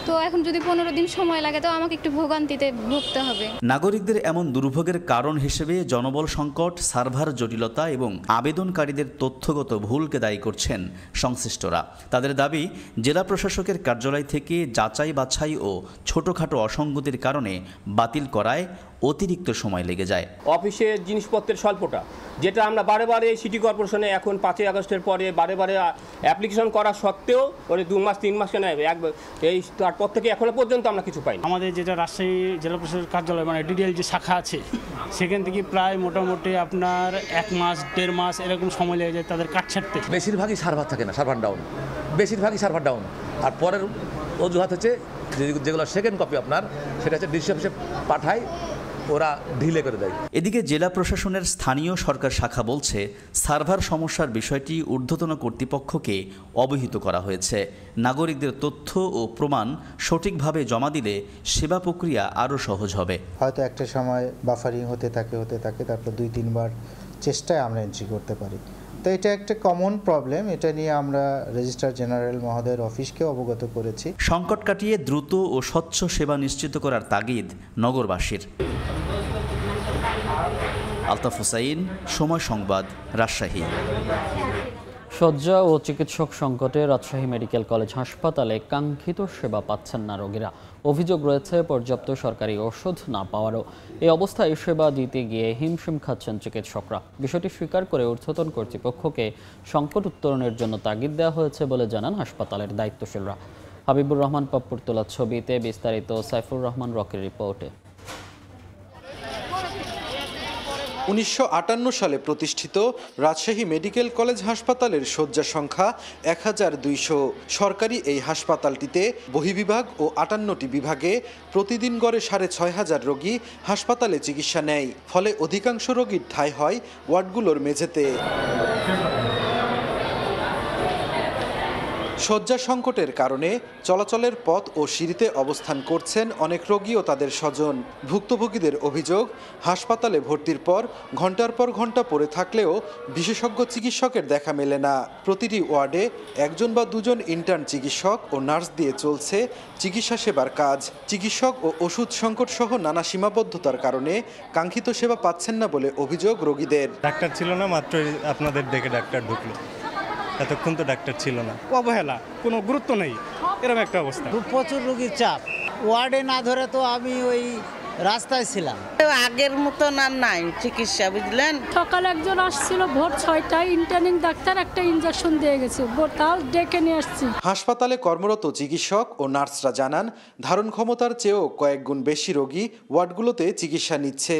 তো তো এখন যদি 15 দিন সময় লাগে তো আমাকে একটু ভোগান্তিতে ভুগতে হবে। নাগরিকদের এমন দুর্ভোগের কারণ হিসেবে জনবল সংকট, সার্ভার জটিলতা এবং আবেদনকারীদের তথ্যগত ভুলকে দায়ী করছেন সংশ্লিষ্টরা। তাদের দাবি, জেলা প্রশাসকের কার্যালয় থেকে যাচাই বাছাই ও ছোটখাটো অসঙ্গতির কারণে বাতিল করায় অতিরিক্ত সময় লেগে যায়। অফিসের জিনিসপত্রের স্বল্পতা, যেটা আমরা বারে বারে সিটি কর্পোরেশনে এখন 5ই আগস্টের পরে বারে বারে অ্যাপ্লিকেশন করা সত্ত্বেও ওই 2 মাস 3 মাস কেন এই তারপর থেকে এখনো পর্যন্ত আমরা কিছু পাইনি। আমাদের যেটা রাজশাহী জেলা প্রশাসকের কার্যালয় মানে ডিডিএল যে শাখা আছে সেখান থেকে প্রায় মোটামুটি আপনার 1 মাস 1.5 মাস এরকম সময় লেগে যায় তাদের কাজ ছাড়তে। বেশিরভাগই সার্ভার থাকে না, সার্ভার ডাউন, বেশিরভাগই সার্ভার ডাউন। আর পরের অজুহাত হচ্ছে যেগুলো সেকেন্ড কপি আপনার সেটা হচ্ছে ডিসি অফিসে পাঠায়, ওরা ঢিলে করে দেয়। এদিকে জেলা প্রশাসনের স্থানীয় সরকার শাখা বলছে, সার্ভার সমস্যার বিষয়টি ঊর্ধ্বতন কর্তৃপক্ষকে অবহিত করা হয়েছে। নাগরিকদের তথ্য ও প্রমাণ সঠিকভাবে জমা দিলে সেবা প্রক্রিয়া আরও সহজ হবে। হয়তো একটা সময় বাফারিং হতে থাকে, তারপর 2-3 বার চেষ্টায় আমরা এন্ট্রি করতে পারি। তো এটা একটা কমন প্রবলেম, এটা নিয়ে আমরা রেজিস্ট্রার জেনারেল মহোদয়ের অফিসকে অবগত করেছি। সংকট কাটিয়ে দ্রুত ও স্বচ্ছ সেবা নিশ্চিত করার তাগিদ নগরবাসীর। আলতাফ হোসাইন, সময় সংবাদ, রাজশাহী। শয্যা ও চিকিৎসক সংকটে রাজশাহী মেডিকেল কলেজ হাসপাতালে কাঙ্ক্ষিত সেবা পাচ্ছেন না রোগীরা। অভিযোগ রয়েছে পর্যাপ্ত সরকারি ওষুধ না পাওয়ারও। এই অবস্থায় সেবা দিতে গিয়ে হিমশিম খাচ্ছেন চিকিৎসকরা। বিষয়টি স্বীকার করে ঊর্ধ্বতন কর্তৃপক্ষকে সংকট উত্তরণের জন্য তাগিদ দেওয়া হয়েছে বলে জানান হাসপাতালের দায়িত্বশীলরা। হাবিবুর রহমান পাপ্পুর তোলা ছবিতে বিস্তারিত সাইফুর রহমান রকির রিপোর্টে। 1958 সালে প্রতিষ্ঠিত রাজশাহী মেডিকেল কলেজ হাসপাতালের শয্যা সংখ্যা 1200। সরকারি এই হাসপাতালটিতে বহির্বিভাগ ও 58টি বিভাগে প্রতিদিন গড়ে 6500 রোগী হাসপাতালে চিকিৎসা নেয়। ফলে অধিকাংশ রোগীর ঠাঁই হয় ওয়ার্ডগুলোর মেঝেতে। শয্যা সংকটের কারণে চলাচলের পথ ও সিঁড়িতে অবস্থান করছেন অনেক রোগী ও তাদের স্বজন। ভুক্তভোগীদের অভিযোগ, হাসপাতালে ভর্তির পর ঘন্টার পর ঘন্টা পড়ে থাকলেও বিশেষজ্ঞ চিকিৎসকের দেখা মেলে না। প্রতিটি ওয়ার্ডে 1 বা 2 ইন্টার্ন চিকিৎসক ও নার্স দিয়ে চলছে চিকিৎসা সেবার কাজ। চিকিৎসক ও ওষুধ সংকট সহ নানা সীমাবদ্ধতার কারণে কাঙ্ক্ষিত সেবা পাচ্ছেন না বলে অভিযোগ রোগীদের। ডাক্তার ছিল না, মাত্র আপনাদের দেখে ডাক্তার ঢুকলো, এতক্ষণ তো ডাক্তার ছিল না। অবহেলা, কোনো গুরুত্ব নেই, এরকম একটা অবস্থা। প্রচুর রোগীর চাপ, ওয়ার্ডে না ধরে তো আমি ওই রাস্তায় ছিলাম। আগের মতো আর নাই চিকিৎসা, বুঝলেন। সকালে একজন আসছিল ভোর 6টায়, ইন্টার্নিং ডাক্তার একটা ইনজেকশন দিয়ে গেছে, তাও ডেকে নিয়ে আসছি। হাসপাতালে কর্মরত চিকিৎসক ও নার্সরা জানান, ধারণ ক্ষমতার চেয়েও কয়েক গুণ বেশি রোগী ওয়ার্ডগুলোতে চিকিৎসা নিচ্ছে।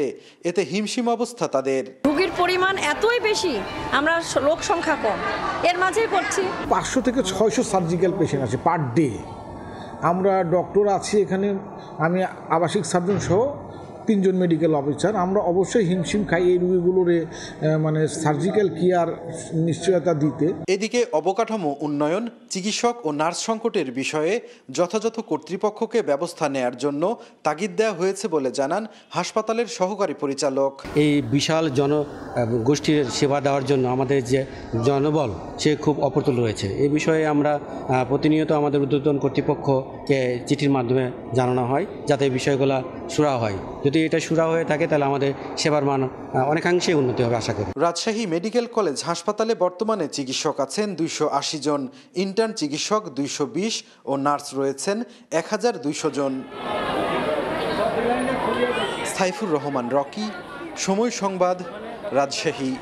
এতে হিমশিম অবস্থা তাদের। রোগীর পরিমাণ এতই বেশি, আমরা লোক সংখ্যা কম, এর মাঝেই পড়ছি। 500 থেকে 600 সার্জিক্যাল পেশেন্ট আছে পার ডে। আমরা ডক্টর আছি এখানে, আমি আবাসিক সার্জন সহ 3 জন মেডিকেল অফিসার। আমরা অবশ্যই হিমশিম খাই এই রোগীগুলোর মানে সার্জিক্যাল কেয়ার নিশ্চয়তা দিতে। এদিকে অবকাঠামো উন্নয়ন, চিকিৎসক ও নার্স সংকটের বিষয়ে যথাযথ কর্তৃপক্ষকে ব্যবস্থা নেয়ার জন্য তাগিদ দেওয়া হয়েছে বলে জানান হাসপাতালের সহকারী পরিচালক। এই বিশাল জনগোষ্ঠীর সেবা দেওয়ার জন্য আমাদের যে জনবল সে খুব অপ্রতুল রয়েছে। এই বিষয়ে আমরা প্রতিনিয়ত আমাদের ঊর্ধ্বতন কর্তৃপক্ষকে চিঠির মাধ্যমে জানানো হয়, যাতে এই বিষয়গুলো সুরা হয়। যদি এটা সুরা হয়ে থাকে তাহলে আমাদের সেবার মান অনেকাংশেই উন্নতি হবে আশা করি। রাজশাহী মেডিকেল কলেজ হাসপাতালে বর্তমানে চিকিৎসক আছেন 280 জন, ইন্টার্ন চিকিৎসক 220 ও নার্স রয়েছেন 1200 জন। সাইফুর রহমান রকি, সময় সংবাদ, রাজশাহী।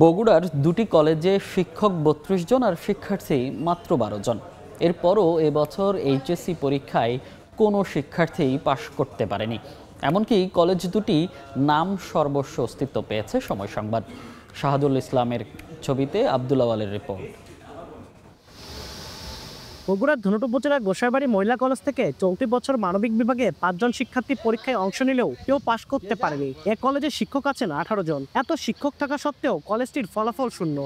বগুড়ার 2টি কলেজে শিক্ষক 32 জন আর শিক্ষার্থী মাত্র 12 জন। এরপরও এবছর এইচএসসি পরীক্ষায় কোনো শিক্ষার্থী পাশ করতে পারেনি। এমনকি কলেজ দুটি নাম সর্বস্ব অস্তিত্ব পেয়েছে। সময় সংবাদ। শাহাদুল ইসলামের ছবিতে আব্দুল আওয়ালের রিপোর্ট। বগুড়ার ধুনট উপজেলার গোসাইবাড়ি মহিলা কলেজ থেকে চলতি বছর মানবিক বিভাগে 5 জন শিক্ষার্থী পরীক্ষায় অংশ নিলেও কেউ পাশ করতে পারেনি। এ কলেজে শিক্ষক আছেন 18 জন। এত শিক্ষক থাকা সত্ত্বেও কলেজটির ফলাফল শূন্য।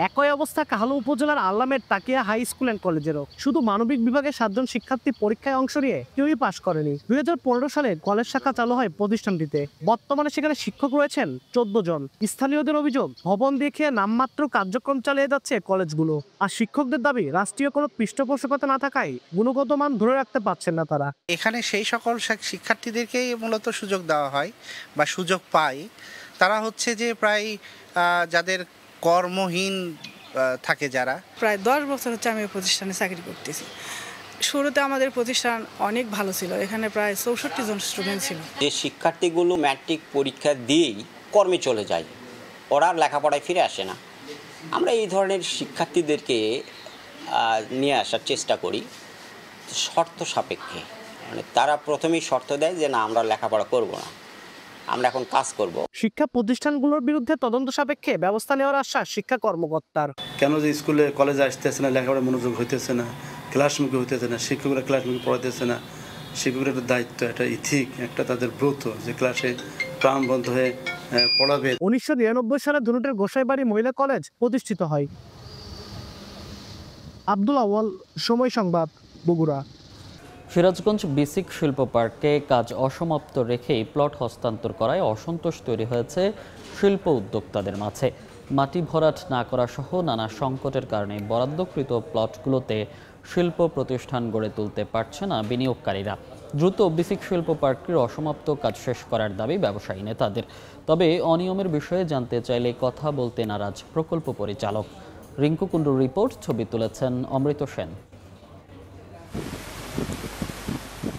একই অবস্থা কাহালু উপজেলার আল্লামের তাকিয়া হাই স্কুল অ্যান্ড কলেজেরও। শুধু মানবিক বিভাগে 7 জন শিক্ষার্থী পরীক্ষায় অংশ নিয়ে কেউই পাশ করেনি। 2015 সালে কলেজ শাখা চালু হয় প্রতিষ্ঠানটিতে। বর্তমানে সেখানে শিক্ষক রয়েছেন 14 জন। স্থানীয়দের অভিযোগ, ভবন দেখিয়ে নামমাত্র কার্যক্রম চালিয়ে যাচ্ছে কলেজগুলো। আর শিক্ষকদের দাবি, রাষ্ট্রীয় কোনো পৃষ্ঠপোষকতা না থাকায় গুণগত মান ধরে রাখতে পারছেন না তারা। এখানে সেই সকল শিক্ষার্থীদেরকেই মূলত সুযোগ দেওয়া হয় বা সুযোগ পায় তারা হচ্ছে যে প্রায় যাদের কর্মহীন থাকে, যারা প্রায় 10 বছর হচ্ছে আমি এই প্রতিষ্ঠানে চাকরি করতেছি। শুরুতে আমাদের প্রতিষ্ঠান অনেক ভালো ছিল, এখানে প্রায় 64 জন স্টুডেন্ট ছিল। যে শিক্ষার্থীগুলো ম্যাট্রিক পরীক্ষা দিয়েই কর্মে চলে যায়, ওরা আর লেখাপড়ায় ফিরে আসে না। আমরা এই ধরনের শিক্ষার্থীদেরকে নিয়ে আসার চেষ্টা করি শর্ত সাপেক্ষে। মানে তারা প্রথমেই শর্ত দেয় যে না, আমরা লেখাপড়া করব না, আমরা এখন কাজ করব। শিক্ষা প্রতিষ্ঠানগুলোর বিরুদ্ধে তদন্ত সাপেক্ষে ব্যবস্থা নেওয়ার আশ্বাস শিক্ষা কর্মকর্তার। কেন যে স্কুলে কলেজে আসতেছে না, লেখাপড়া মনোযোগ হইতেছে না, ক্লাসমুখী হইতেছে না, শিক্ষকরা ক্লাসমুখী পড়াইতেছে না। শিক্ষকের একটা দায়িত্ব, একটা ইথিক, একটা তাদের ব্রত যে ক্লাসে প্রাণবন্ত হয়ে পড়াবে। 1999 সালে ধুনুটের গোসাইবাড়ি মহিলা কলেজ প্রতিষ্ঠিত হয়। আব্দুল আওয়াল, সময় সংবাদ, বগুড়া। সিরাজগঞ্জ বিসিক শিল্প পার্কে কাজ অসমাপ্ত রেখেই প্লট হস্তান্তর করায় অসন্তোষ তৈরি হয়েছে শিল্প উদ্যোক্তাদের মাঝে। মাটি ভরাট না করা সহ নানা সংকটের কারণে বরাদ্দকৃত প্লটগুলোতে শিল্প প্রতিষ্ঠান গড়ে তুলতে পারছে না বিনিয়োগকারীরা। দ্রুত বিসিক শিল্প পার্কটির অসমাপ্ত কাজ শেষ করার দাবি ব্যবসায়ী নেতাদের। তবে অনিয়মের বিষয়ে জানতে চাইলে কথা বলতে নারাজ প্রকল্প পরিচালক। রিঙ্কু কুণ্ডুর রিপোর্ট, ছবি তুলেছেন অমৃত সেন।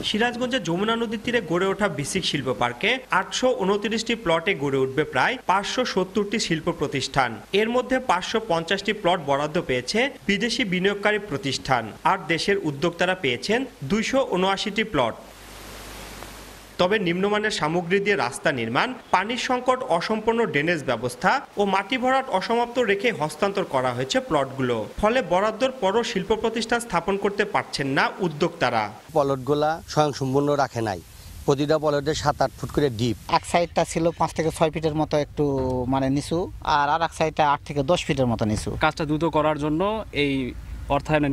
সিরাজগঞ্জের যমুনা নদীর তীরে গড়ে ওঠা বিসিক শিল্প পার্কে 829টি প্লটে গড়ে উঠবে প্রায় 570টি শিল্প প্রতিষ্ঠান। এর মধ্যে 550টি প্লট বরাদ্দ পেয়েছে বিদেশি বিনিয়োগকারী প্রতিষ্ঠান, আর দেশের উদ্যোক্তারা পেয়েছেন 279টি প্লট। তবে নিম্নমানের সামগ্রী দিয়ে রাস্তা নির্মাণ, পানির সংকট, অসম্পূর্ণ ড্রেনেজ ব্যবস্থা ও মাটি ভরাট অসমাপ্ত রেখে হস্তান্তর করা হয়েছে প্লটগুলো। ফলে বরাদ্দর পরও শিল্প প্রতিষ্ঠান স্থাপন করতে পারছেন না উদ্যোক্তারা। প্লটগুলা স্বয়ংসম্পূর্ণ রাখে নাই, প্রতিটা প্লটে 7-8 ফুট করে ডিপ। এক সাইডটা ছিল 5 থেকে 6 ফিটের মতো একটু নিচু, আর এক সাইডটা 8 থেকে 10 ফিটের মতো নিচু। কাজটা দ্রুত করার জন্য এই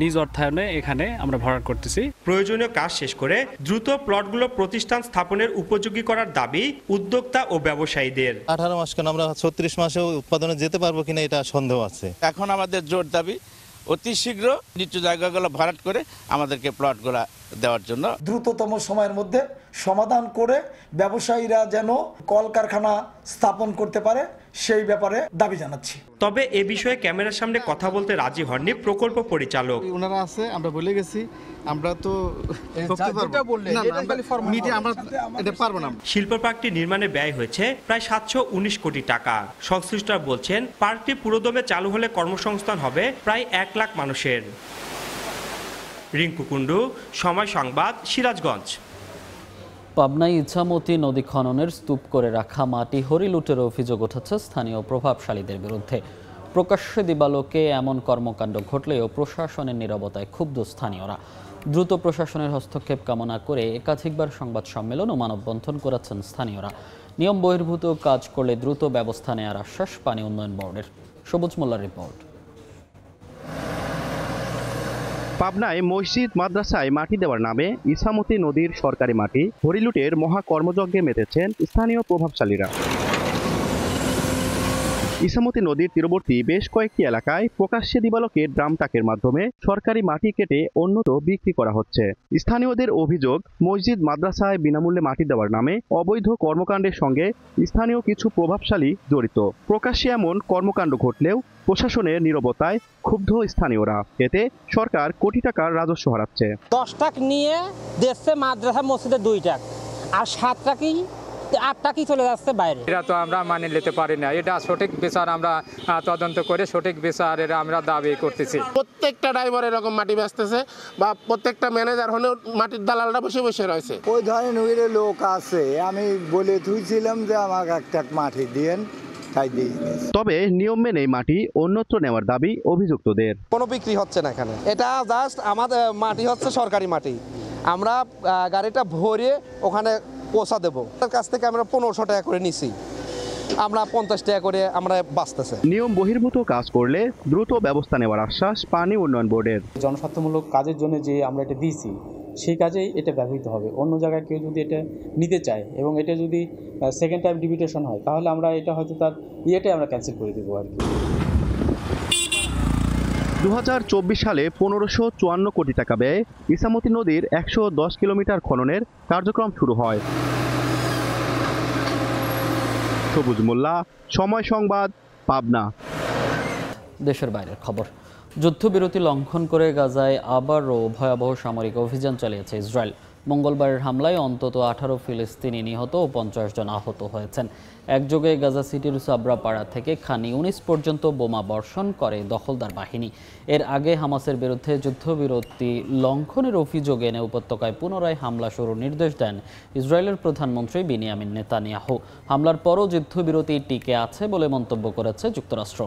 নিজ অর্থায়নে এখানে আমরা ভরাট করতেছি। প্রয়োজনীয় কাজ শেষ করে দ্রুত প্লটগুলো প্রতিষ্ঠান স্থাপনের উপযোগী করার দাবি উদ্যোক্তা ও ব্যবসায়ীদের। 18 মাস কেন, আমরা 36 মাসেও উৎপাদনে যেতে পারবো কিনা এটা সন্দেহ আছে। এখন আমাদের জোর দাবি অতি শীঘ্র নিচু জায়গাগুলো ভরাট করে আমাদেরকে প্লটগুলো দেওয়ার জন্য দ্রুততম সময়ের মধ্যে সমাধান করে ব্যবসায়ীরা যেন কলকারখানা স্থাপন করতে পারে সেই ব্যাপারে দাবি জানাচ্ছি। তবে এ বিষয়ে ক্যামেরার সামনে কথা বলতে রাজি হননি প্রকল্প পরিচালক। ওনারা আছে, আমরা বলে গেছি, আমরা তো শিল্প পার্কটি নির্মাণে ব্যয় হয়েছে প্রায় 719 কোটি টাকা। সংশ্লিষ্টরা বলছেন পার্কটি পুরোদমে চালু হলে কর্মসংস্থান হবে প্রায় 1 লাখ মানুষের। রিঙ্কু কুণ্ডু, সময় সংবাদ, সিরাজগঞ্জ। পাবনায় ইছামতি নদী খননের স্তূপ করে রাখা মাটি হরিলুটের অভিযোগ উঠেছে স্থানীয় প্রভাবশালীদের বিরুদ্ধে। প্রকাশ্যে দিবালোকে এমন কর্মকাণ্ড ঘটলেও প্রশাসনের নীরবতায় ক্ষুব্ধ স্থানীয়রা। দ্রুত প্রশাসনের হস্তক্ষেপ কামনা করে একাধিকবার সংবাদ সম্মেলন ও মানববন্ধন করেছেন স্থানীয়রা। নিয়ম বহির্ভূত কাজ করলে দ্রুত ব্যবস্থা নেওয়ার আশ্বাস পানি উন্নয়ন বোর্ডের। সবুজ মোল্লার রিপোর্ট। পাবনায় মসজিদ মাদ্রাসায় মাটি দেওয়ার নামে ইছামতি নদীর সরকারি মাটি হরিলুটের মহা কর্মযজ্ঞে মেতেছেন স্থানীয় প্রভাবশালীরা। ইছামতি নদীর তীরবর্তী বেশ কয়েকটি এলাকায় প্রকাশ্যে দিবালোকে ড্রাম ট্রাকের মাধ্যমে সরকারি মাটি কেটে অন্যত্র বিক্রি করা হচ্ছে। স্থানীয়দের অভিযোগ, মসজিদ মাদ্রাসায় বিনামূল্যে মাটি দেওয়ার নামে অবৈধ কর্মকাণ্ডের সঙ্গে স্থানীয় কিছু প্রভাবশালী জড়িত। প্রকাশ্যে এমন কর্মকাণ্ড ঘটলেও প্রশাসনের নীরবতায় ক্ষুব্ধ স্থানীয়রা। এতে সরকার কোটি টাকার রাজস্ব হারাচ্ছে। 10 টাকা নিয়ে দেশে মাদ্রাসা মসজিদে 2 টাকা, আর 7 টাকাই 8 টাকাই চলে যাচ্ছে বাইরে। এটা তো আমরা মানে নিতে পারি না। এটা সঠিক বিচার আমরা তদন্ত করে সঠিক বিচারের আমরা দাবি করতেছি। প্রত্যেকটা ড্রাইভার এরকম মাটি বেচতেছে বা প্রত্যেকটা ম্যানেজার হলেও মাটির দালালরা বসে বসে রয়েছে। ওই ধরনের লোক আছে, আমি বলে তুইছিলাম যে আমাকে একটা মাটি দিয়েন, তবে নিয়ম মেনে মাটি অন্যত্র নেওয়ার দাবি অভিযুক্তদের। কোনো বিক্রি হচ্ছে না এখানে, এটা জাস্ট আমাদের মাটি হচ্ছে সরকারি মাটি। আমরা গাড়িটা ভরে ওখানে পৌঁছা দেবো, তার কাছ থেকে আমরা 1500 টাকা করে নিছি। আমরা 50 টাকা করে আমরা বাঁচতেছে। নিয়ম বহির্ভূত কাজ করলে দ্রুত ব্যবস্থা নেওয়ার আশ্বাস পানি উন্নয়ন বোর্ডের। জনস্বার্থমূলক কাজের জন্য যে আমরা এটা দিয়েছি সেই কাজেই এটা ব্যবহৃত হবে। অন্য জায়গায় কেউ যদি এটা নিতে চায় এবং এটা যদি সেকেন্ড টাইম ডিভিটেশন হয় তাহলে আমরা এটা হয়তো তার ইয়েটাই আমরা ক্যান্সেল করে দেবো আর কি। 2024 সালে 1554 কোটি টাকা ব্যয়ে ইসামতি নদীর 110 কিলোমিটার খননের কার্যক্রম শুরু হয়। সবুজ মোল্লা, সময় সংবাদ, পাবনা। দেশের বাইরের খবর। যুদ্ধবিরতি লঙ্ঘন করে গাজায় আবারও ভয়াবহ সামরিক অভিযান চালিয়েছে ইসরায়েল। মঙ্গলবারের হামলায় অন্তত 18 ফিলিস্তিনি নিহত ও 50 জন আহত হয়েছেন। একযোগে গাজা সিটির সাবরা পাড়া থেকে খান ইউনিস পর্যন্ত বোমা বর্ষণ করে দখলদার বাহিনী। এর আগে হামাসের বিরুদ্ধে যুদ্ধবিরতি লঙ্ঘনের অভিযোগ এনে উপত্যকায় পুনরায় হামলা শুরুর নির্দেশ দেন ইসরায়েলের প্রধানমন্ত্রী বিনিয়ামিন নেতানিয়াহু। হামলার পরও যুদ্ধবিরতি টিকে আছে বলে মন্তব্য করেছে যুক্তরাষ্ট্র।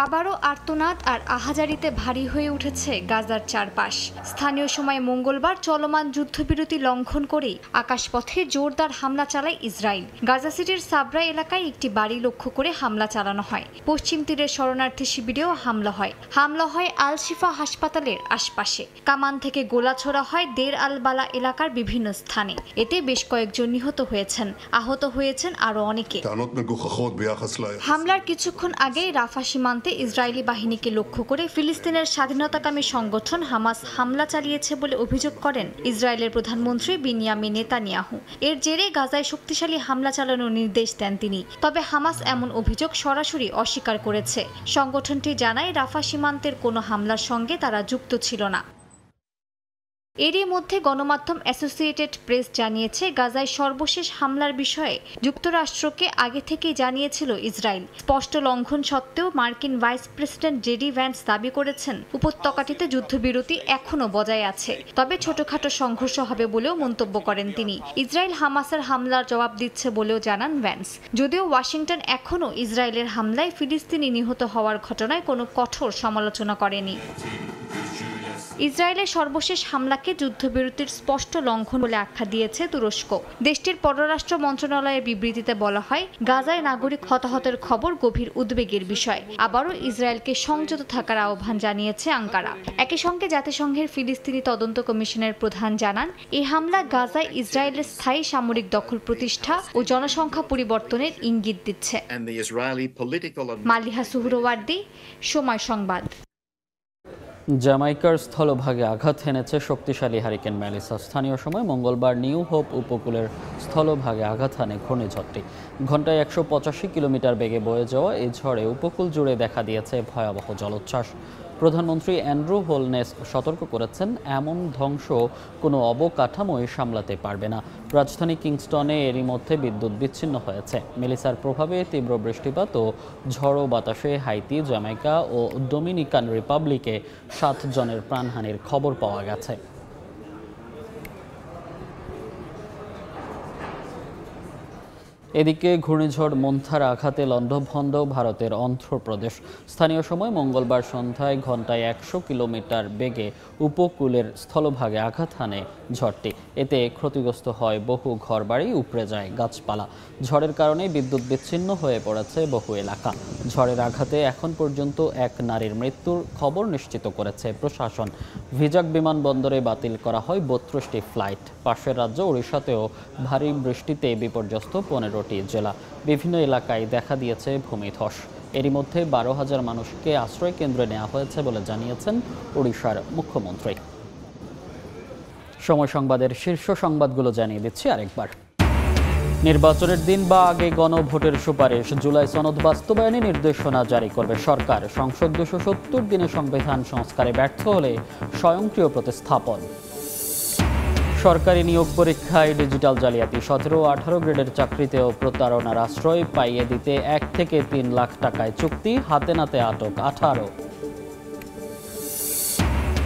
আবারও আর্তনাদ আর আহাজারিতে ভারী হয়ে উঠেছে গাজার চারপাশ। স্থানীয় সময় মঙ্গলবার চলমান যুদ্ধবিরতি লঙ্ঘন করে আকাশপথে জোরদার হামলা চালায় ইসরায়েল। গাজা সিটির সাবরা এলাকায় একটি বাড়ি লক্ষ্য করে হামলা চালানো হয়। পশ্চিম তীরের শরণার্থী শিবিরেও হামলা হয় আল শিফা হাসপাতালের আশপাশে। কামান থেকে গোলা ছোড়া হয় দের আল বালা এলাকার বিভিন্ন স্থানে। এতে বেশ কয়েকজন নিহত হয়েছেন, আহত হয়েছেন আরও অনেকে। হামলার কিছুক্ষণ আগেই রাফা সীমান্তে ইসরায়েলি বাহিনীকে লক্ষ্য করে ফিলিস্তিনের স্বাধীনতাকামী সংগঠন হামাস হামলা চালিয়েছে বলে অভিযোগ করেন ইসরায়েলের প্রধানমন্ত্রী বিনিয়ামিন নেতানিয়াহু। এর জেরে গাজায় শক্তিশালী হামলা চালানোর নির্দেশ দেন তিনি। তবে হামাস এমন অভিযোগ সরাসরি অস্বীকার করেছে। সংগঠনটি জানায় রাফা সীমান্তের কোনো হামলার সঙ্গে তারা যুক্ত ছিল না। এরই মধ্যে গণমাধ্যম অ্যাসোসিয়েটেড প্রেস জানিয়েছে গাজায় সর্বশেষ হামলার বিষয়ে যুক্তরাষ্ট্রকে আগে থেকেই জানিয়েছিল ইসরায়েল। স্পষ্ট লঙ্ঘন সত্ত্বেও মার্কিন ভাইস প্রেসিডেন্ট জেডি ভ্যান্স দাবি করেছেন উপত্যকাটিতে যুদ্ধবিরতি এখনও বজায় আছে, তবে ছোটখাটো সংঘর্ষ হবে বলেও মন্তব্য করেন তিনি। ইসরায়েল হামাসের হামলার জবাব দিচ্ছে বলেও জানান ভ্যান্স। যদিও ওয়াশিংটন এখনও ইসরায়েলের হামলায় ফিলিস্তিনি নিহত হওয়ার ঘটনায় কোনো কঠোর সমালোচনা করেনি। ইসরায়েলের সর্বশেষ হামলাকে যুদ্ধবিরতির স্পষ্ট লঙ্ঘন বলে আখ্যা দিয়েছে তুরস্ক। দেশটির পররাষ্ট্র মন্ত্রণালয়ের বিবৃতিতে বলা হয়, গাজায় নাগরিক হতাহতের খবর গভীর উদ্বেগের বিষয়। আবারও ইসরায়েলকে সংযত থাকার আহ্বান জানিয়েছে আঙ্কারা। একই সঙ্গে জাতিসংঘের ফিলিস্তিনি তদন্ত কমিশনের প্রধান জানান, এই হামলা গাজায় ইসরায়েলের স্থায়ী সামরিক দখল প্রতিষ্ঠা ও জনসংখ্যা পরিবর্তনের ইঙ্গিত দিচ্ছে। মালিহা সুহরওয়ার্দী, সময় সংবাদ। জ্যামাইকার স্থলভাগে আঘাত হেনেছে শক্তিশালী হারিকেন মেলিসা। স্থানীয় সময় মঙ্গলবার নিউ হোপ উপকূলের স্থলভাগে আঘাত হানে ঘূর্ণিঝড়টি। ঘন্টায় 185 কিলোমিটার বেগে বয়ে যাওয়া এই ঝড়ে উপকূল জুড়ে দেখা দিয়েছে ভয়াবহ জলোচ্ছ্বাস। প্রধানমন্ত্রী অ্যান্ড্রু হোলনেস সতর্ক করেছেন, এমন ধ্বংস কোনো অবকাঠামোই সামলাতে পারবে না। রাজধানী কিংস্টনে এরই মধ্যে বিদ্যুৎ বিচ্ছিন্ন হয়েছে। মেলিসার প্রভাবে তীব্র বৃষ্টিপাত ও ঝড়ো বাতাসে হাইতি, জ্যামাইকা ও ডোমিনিকান রিপাবলিকে 7 জনের প্রাণহানির খবর পাওয়া গেছে। এদিকে ঘূর্ণিঝড় মন্থার আঘাতে লণ্ডভণ্ড ভারতের অন্ধ্রপ্রদেশ। স্থানীয় সময় মঙ্গলবার সন্ধ্যায় ঘন্টায় 100 কিলোমিটার বেগে উপকূলের স্থলভাগে আঘাত হানে ঝড়টি। এতে ক্ষতিগ্রস্ত হয় বহু ঘরবাড়ি, উপড়ে যায় গাছপালা। ঝড়ের কারণে বিদ্যুৎ বিচ্ছিন্ন হয়ে পড়েছে বহু এলাকা। ঝড়ের আঘাতে এখন পর্যন্ত এক নারীর মৃত্যুর খবর নিশ্চিত করেছে প্রশাসন। ভিজাক বিমানবন্দরে বাতিল করা হয় 32টি ফ্লাইট। পাশের রাজ্য ওড়িশাতেও ভারী বৃষ্টিতে বিপর্যস্ত 15টি জেলা। বিভিন্ন এলাকায় দেখা দিয়েছে ভূমিধস। এরই মধ্যে 12,000 মানুষকে আশ্রয় কেন্দ্রে নেওয়া হয়েছে বলে জানিয়েছেন ওড়িশার মুখ্যমন্ত্রী। সময় সংবাদের শীর্ষ সংবাদগুলো জানিয়ে দিচ্ছি আরেকবার। নির্বাচনের দিন বা আগে গণভোটের সুপারিশ, জুলাই সনদ বাস্তবায়নে নির্দেশনা জারি করবে সরকার। সংসদ 270 দিনে সংবিধান সংস্কারে ব্যর্থ হলে স্বয়ংক্রিয় প্রতিস্থাপন। সরকারি নিয়োগ পরীক্ষায় ডিজিটাল জালিয়াতি, 17-18 গ্রেডের চাকরিতেও প্রতারণার আশ্রয় পাইয়ে দিতে 1 থেকে 3 লাখ টাকায় চুক্তি, হাতে নাতে আটক 18।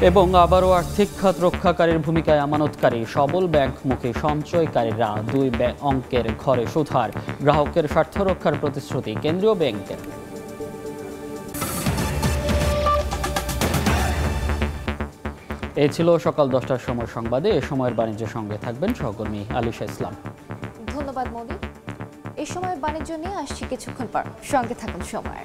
এবং আবারও আর্থিক খাত রক্ষাকারীর ভূমিকায় আমানতকারী, সবল ব্যাংকমুখী সঞ্চয়কারীরা 2 অঙ্কের ঘরে সুধার। গ্রাহকের স্বার্থ রক্ষার প্রতিশ্রুতি কেন্দ্রীয় ব্যাংকের। এই ছিল সকাল 10টার সময় সংবাদে। এ সময়ের বাণিজ্য সঙ্গে থাকবেন সহকর্মী আলিশা ইসলাম। ধন্যবাদ। ধন্যবাদ মৌলি। এই সময় বাণিজ্য নিয়ে আসছি কিছুক্ষণ পর, সঙ্গে থাকুন সময়।